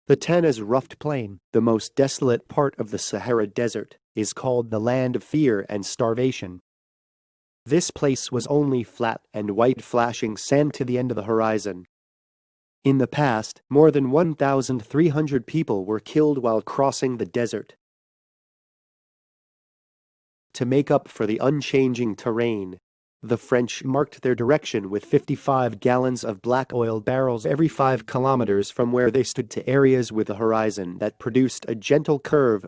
The Tanaz Roughed Plain, the most desolate part of the Sahara Desert, is called the land of fear and starvation. This place was only flat and white flashing sand to the end of the horizon. In the past, more than 1,300 people were killed while crossing the desert. To make up for the unchanging terrain, the French marked their direction with 55 gallons of black oil barrels every 5 kilometers from where they stood to areas with a horizon that produced a gentle curve.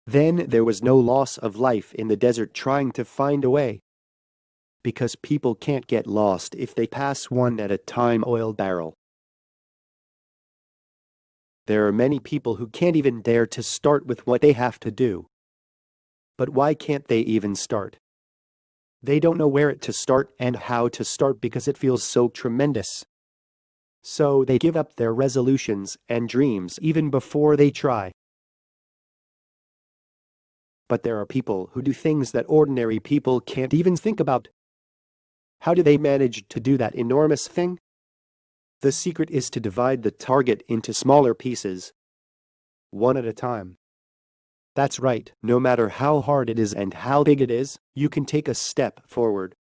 Then there was no loss of life in the desert trying to find a way. Because people can't get lost if they pass one at a time oil barrel. There are many people who can't even dare to start with what they have to do. But why can't they even start? They don't know where to start and how to start because it feels so tremendous. So they give up their resolutions and dreams even before they try. But there are people who do things that ordinary people can't even think about. How do they manage to do that enormous thing? The secret is to divide the target into smaller pieces, one at a time. That's right, no matter how hard it is and how big it is, you can take a step forward.